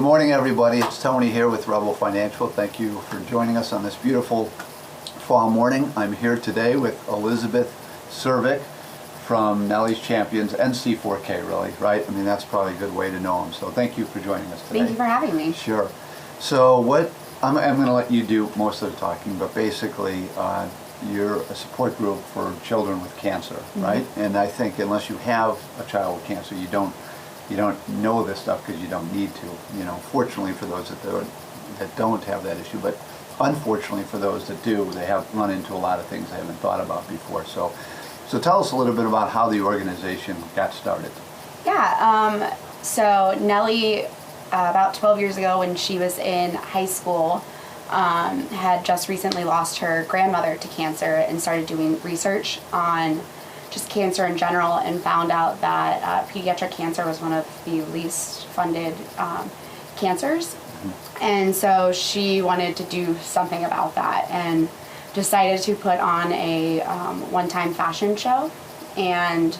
morning, everybody. It's Tony here with Rebel Financial. Thank you for joining us on this beautiful fall morning. I'm here today with Elizabeth Servick from Nellie's Champions, NC4K, really, right? I mean, that's probably a good way to know them. So thank you for joining us today. Thank you for having me. Sure. So I'm going to let you do most of the talking, but basically, you're a support group for children with cancer, right? And I think unless you have a child with cancer, you don't know this stuff because you don't need to. You know, fortunately for those that don't have that issue, but unfortunately for those that do, they have run into a lot of things they haven't thought about before. So tell us a little bit about how the organization got started. Yeah, so Nellie, about 12 years ago when she was in high school, had just recently lost her grandmother to cancer and started doing research on just cancer in general and found out that pediatric cancer was one of the least funded cancers. And so she wanted to do something about that and decided to put on a one-time fashion show. And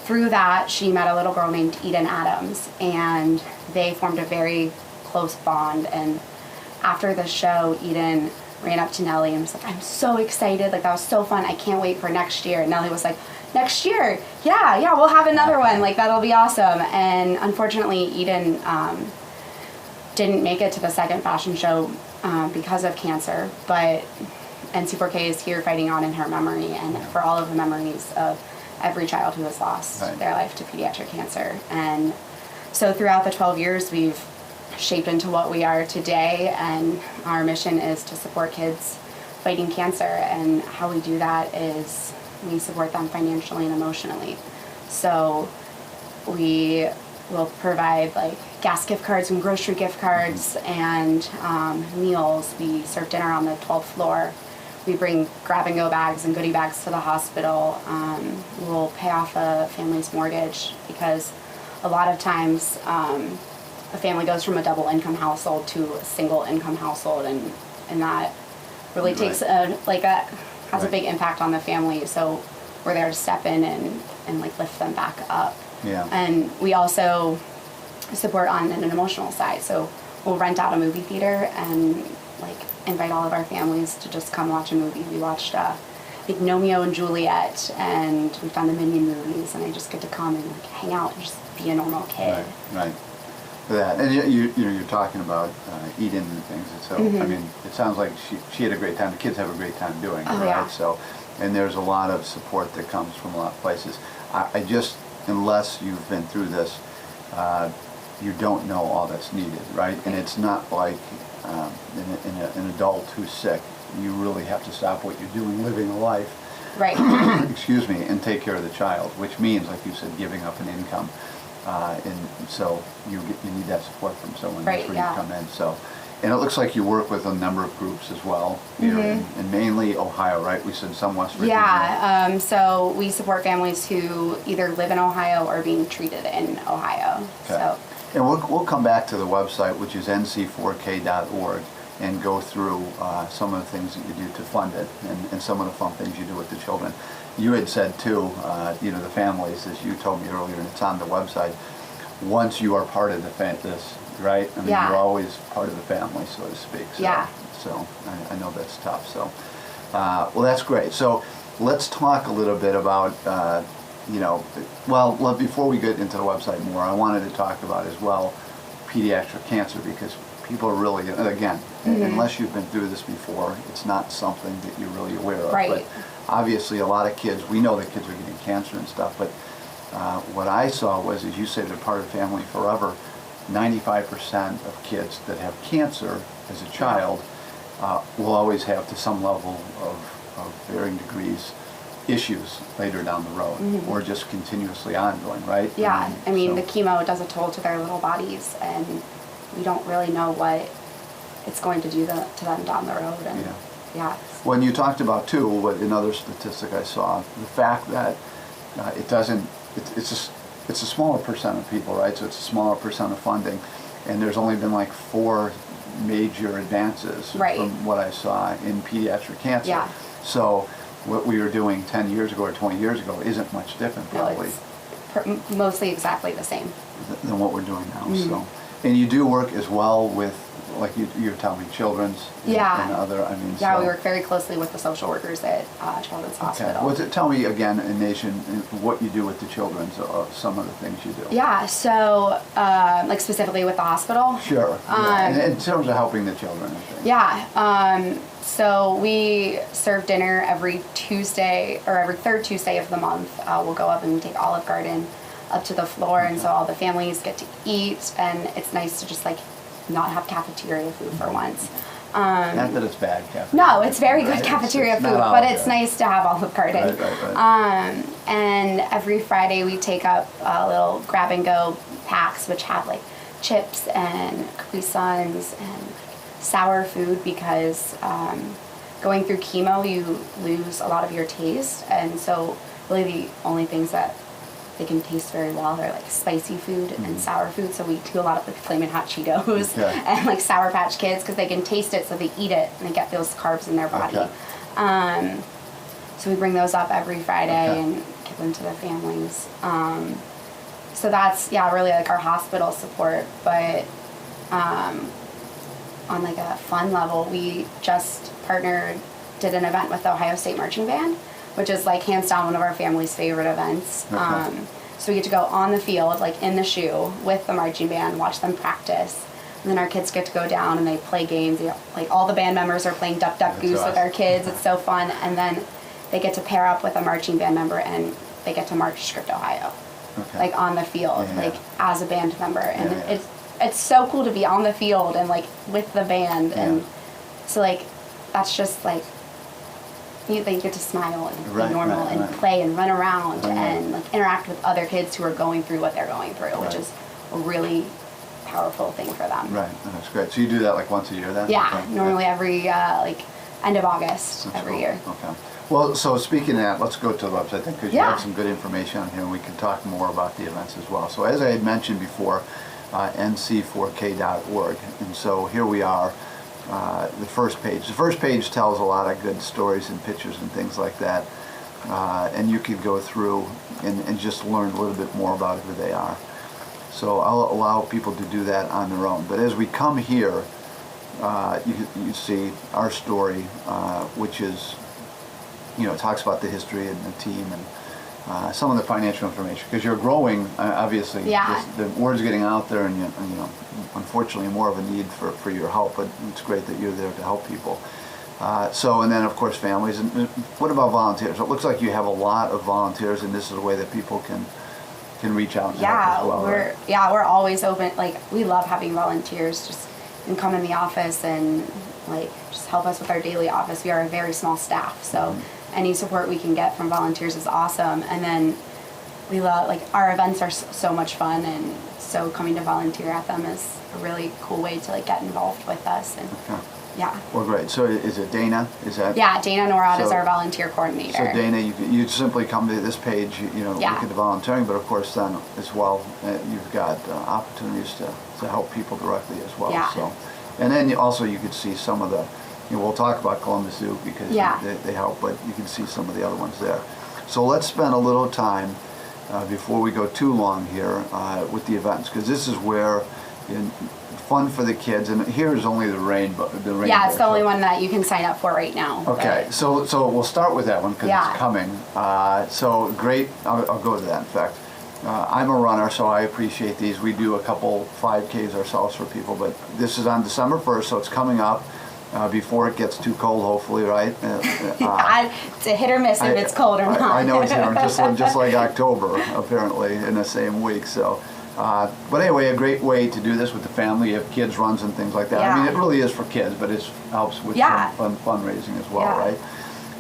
through that, she met a little girl named Eden Adams, and they formed a very close bond. And after the show, Eden ran up to Nellie and was like, "I'm so excited, like that was so fun, I can't wait for next year." And Nellie was like, "Next year? Yeah, we'll have another one, like that'll be awesome." And unfortunately, Eden didn't make it to the second fashion show because of cancer, but NC4K is here fighting on in her memory and for all of the memories of every child who has lost their life to pediatric cancer. And so throughout the 12 years, we've shaped into what we are today, and our mission is to support kids fighting cancer, and how we do that is we support them financially and emotionally. So we will provide like gas gift cards and grocery gift cards and meals. We serve dinner on the 12th floor. We bring grab-and-go bags and goodie bags to the hospital. We'll pay off a family's mortgage because a lot of times a family goes from a double income household to a single income household, and that really takes has a big impact on the family. So we're there to step in and like lift them back up. Yeah. And we also support on an emotional side. So we'll rent out a movie theater and like invite all of our families to just come watch a movie. We watched Romeo and Juliet, and we've done the Minion movies, and they just get to come and like hang out and just be a normal kid. Right. That. And you're talking about Eden and things, and so I mean, it sounds like she had a great time. The kids have a great time doing it, right? Yeah. So, and there's a lot of support that comes from a lot of places. I just, unless you've been through this, you don't know all that's needed, right? And it's not like an adult who's sick. You really have to stop what you're doing, living a life, right? Excuse me, and take care of the child, which means, like you said, giving up an income. And so you need that support from someone before you come in. So, and it looks like you work with a number of groups as well here in mainly Ohio, right? We said some West Virginia. Yeah, so we support families who either live in Ohio or being treated in Ohio. Okay. So. And we'll come back to the website, which is nc4k.org, and go through some of the things that you do to fund it, and some of the fun things you do with the children. You had said too, the families, as you told me earlier, and it's on the website, once you are part of this, right? I mean, you're always part of the family, so to speak. So, so I know that's tough. So, well, that's great. So let's talk a little bit about, before we get into the website more, I wanted to talk about as well pediatric cancer, because people are really, again, unless you've been through this before, it's not something that you're really aware of. Right. But obviously a lot of kids, we know that kids are getting cancer and stuff, but what I saw was, as you say, they're part of the family forever. 95% of kids that have cancer as a child will always have, to some level of varying degrees, issues later down the road, or just continuously ongoing, right? Yeah, I mean the chemo does a toll to their little bodies, and we don't really know what it's going to do to them down the road. And When you talked about too, another statistic I saw, the fact that it's a smaller percent of people, right? So it's a smaller percent of funding, and there's only been like 4 major advances from what I saw in pediatric cancer. Yeah. So what we were doing 10 years ago or 20 years ago isn't much different, probably. No, it's mostly exactly the same. than what we're doing now. So, and you do work as well with, like you're telling me, children's and other. I mean, we work very closely with the social workers at Children's Hospital. Well, tell me again, in Nation, what you do with the children's, some of the things you do. Yeah, so like specifically with the hospital. Sure. In terms of helping the children. I think. Yeah. So we serve dinner every Tuesday or every third Tuesday of the month. We'll go up and take Olive Garden up to the floor, and so all the families get to eat, and it's nice to just like not have cafeteria food for once. Not that it's bad cafeteria. No, it's very good cafeteria food, but it's nice to have Olive Garden. Right. And every Friday we take up little grab and go packs, which have like chips and Capri Suns and sour food, because going through chemo you lose a lot of your taste, and so really the only things that they can taste very well are like spicy food and sour food. So we do a lot of like Flamin' Hot Cheetos and like Sour Patch Kids, because they can taste it, so they eat it and they get those carbs in their body. So we bring those up every Friday and give them to the families. So that's really like our hospital support. But on like a fun level, we just did an event with the Ohio State Marching Band, which is like hands down one of our family's favorite events. So we get to go on the field, like in the shoe, with the marching band, watch them practice. And then our kids get to go down and they play games. Like all the band members are playing Duck Duck Goose with our kids. It's so fun. And then they get to pair up with a marching band member and they get to march Script, Ohio, like on the field, like as a band member. And it's so cool to be on the field and like with the band. And so like that's just like, they get to smile and be normal and play and run around and like interact with other kids who are going through what they're going through, which is a really powerful thing for them. Right, that's great. So you do that like once a year then? Yeah, normally every like end of August every year. Okay. Well, so speaking of that, let's go to the website then, because you have some good information on here, and we can talk more about the events as well. So as I had mentioned before, NC4K.org, and so here we are. The first page. The first page tells a lot of good stories and pictures and things like that, and you could go through and just learn a little bit more about who they are. So I'll allow people to do that on their own. But as we come here, you see our story, which is, talks about the history and the team and some of the financial information, because you're growing, obviously. The word's getting out there, and unfortunately more of a need for your help, but it's great that you're there to help people. So, and then of course families. And what about volunteers? It looks like you have a lot of volunteers, and this is a way that people can reach out and help as well. We're always open. Like, we love having volunteers just come in the office and like just help us with our daily office. We are a very small staff, so any support we can get from volunteers is awesome. And then we love, like, our events are so much fun, and so coming to volunteer at them is a really cool way to like get involved with us. And well, great. So is it Dana? Is that? Yeah, Dana Norad is our volunteer coordinator. So Dana, you simply come to this page, look at the volunteering, but of course then as well, you've got opportunities to help people directly as well. So, and then you could see some of the, we'll talk about Columbus Zoo because they help, but you can see some of the other ones there. So let's spend a little time before we go too long here with the events, because this is where fun for the kids, and here's only the rainbow. It's the only one that you can sign up for right now. Okay, so we'll start with that one because it's coming. So great. I'll go to that. In fact, I'm a runner, so I appreciate these. We do a couple 5Ks ourselves for people, but this is on December 1st, so it's coming up. Before it gets too cold, hopefully, right? It's a hit or miss if it's cold or not. I know it's just like October, apparently, in the same week. So, but anyway, a great way to do this with the family. You have kids runs and things like that. I mean, it really is for kids, but it helps with some fundraising as well, right?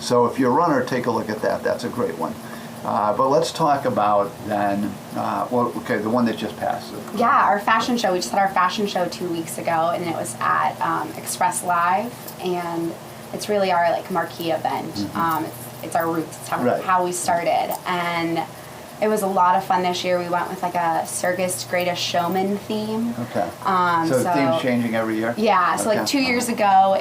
So if you're a runner, take a look at that. That's a great one. But let's talk about then, the one that just passed. Our fashion show. We just had our fashion show 2 weeks ago, and it was at Express Live, and it's really our like marquee event. It's our roots. It's how we started, and it was a lot of fun this year. We went with like a Circus Greatest Showman theme. Okay. So the theme's changing every year? Yeah, so like 2 years ago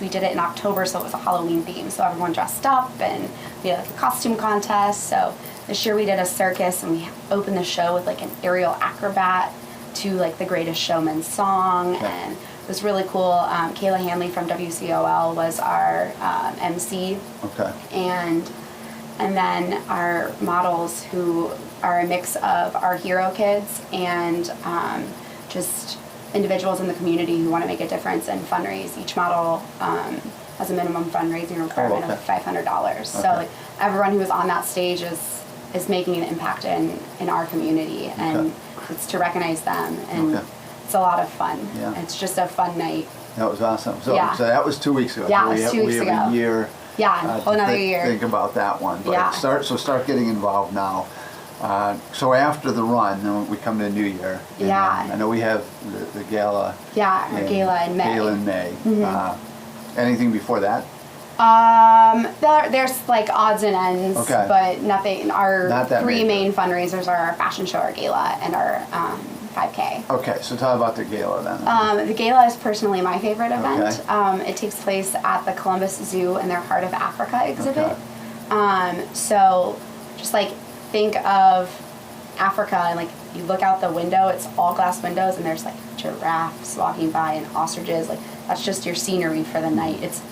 we did it in October, so it was a Halloween theme. So everyone dressed up and we had like a costume contest. So this year we did a circus and we opened the show with like an aerial acrobat to like the Greatest Showman song, and it was really cool. Kayla Hanley from WCOL was our MC. Okay. And then our models, who are a mix of our hero kids and just individuals in the community who want to make a difference and fundraise. Each model has a minimum fundraising requirement of $500. So like everyone who is on that stage is making an impact in our community, and it's to recognize them, and it's a lot of fun. Yeah. It's just a fun night. That was awesome. So that was 2 weeks ago. Yeah, it was 2 weeks ago. We have a year. Yeah, a whole another year. Think about that one. But start getting involved now. So after the run, we come to New Year. And, I know we have the gala. Yeah, our gala in May. Gala in May. Mm-hmm. Anything before that? There's like odds and ends, but nothing. Our three main fundraisers are our fashion show, our gala, and our 5K. Okay, so tell about the gala then. The gala is personally my favorite event. It takes place at the Columbus Zoo in their Heart of Africa exhibit. So just like think of Africa, and like you look out the window, it's all glass windows, and there's like giraffes walking by and ostriches. Like that's just your scenery for the night. It's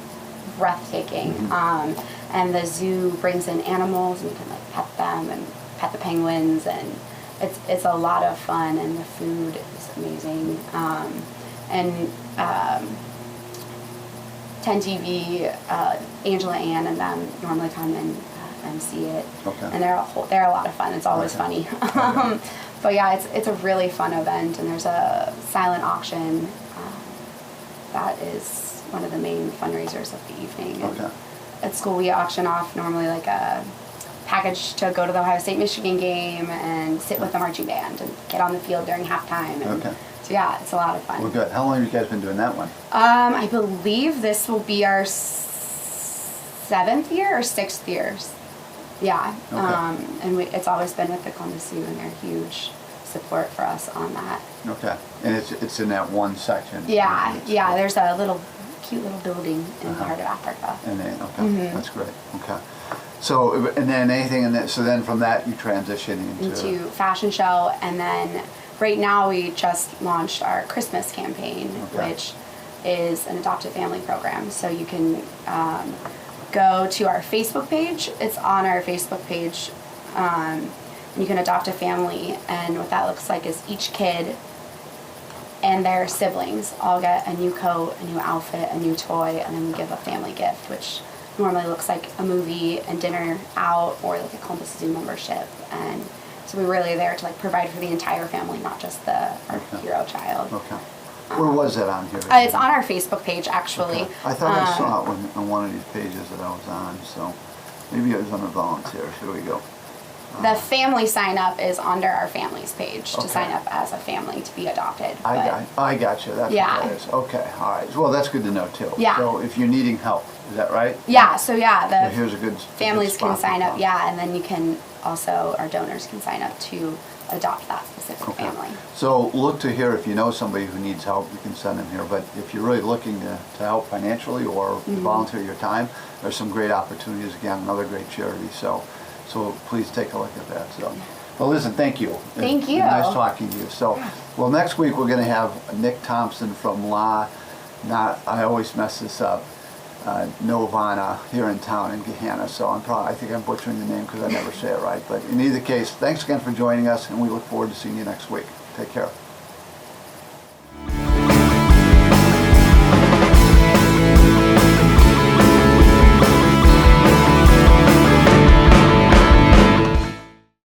breathtaking. And the zoo brings in animals, and you can like pet them and pet the penguins, and it's a lot of fun, and the food is amazing. 10TV, Angela Ann and them normally come and see it, and they're a lot of fun. It's always funny. But yeah, it's a really fun event, and there's a silent auction that is one of the main fundraisers of the evening. And at school we auction off normally like a package to go to the Ohio State-Michigan game and sit with the marching band and get on the field during halftime. And so yeah, it's a lot of fun. Well, good. How long have you guys been doing that one? I believe this will be our 7th year or 6th years. Yeah. And it's always been with the Columbus Zoo, and they're huge support for us on that. Okay. And it's in that one section. Yeah. Yeah. There's a cute little building in the Heart of Africa. And then, that's great. Okay. So, and then anything in that, so then from that you transition into fashion show, and then right now we just launched our Christmas campaign, which is an adopted family program. So you can go to our Facebook page. It's on our Facebook page. You can adopt a family, and what that looks like is each kid and their siblings all get a new coat, a new outfit, a new toy, and then we give a family gift, which normally looks like a movie and dinner out, or like a Columbus Zoo membership. And so we're really there to like provide for the entire family, not just our hero child. Where was that on here? It's on our Facebook page, actually. I thought I saw it on one of these pages that I was on, so maybe it was on the volunteers. Here we go. The family sign up is under our families page to sign up as a family to be adopted. I got you. That's what that is. Okay, all right. Well, that's good to know too. Yeah. So if you're needing help, is that right? Yeah. So the here's a good families can sign up. Yeah, and then you can also, our donors can sign up to adopt that specific family. So look to here if you know somebody who needs help, you can send them here. But if you're really looking to help financially or volunteer your time, there's some great opportunities. Again, another great charity. So please take a look at that. So, well, listen, thank you. Thank you. Nice talking to you. So, well, next week we're going to have Nick Thompson from I always mess this up, Novana here in town in Gahanna. So I think I'm butchering the name because I never say it right. But in either case, thanks again for joining us, and we look forward to seeing you next week. Take care.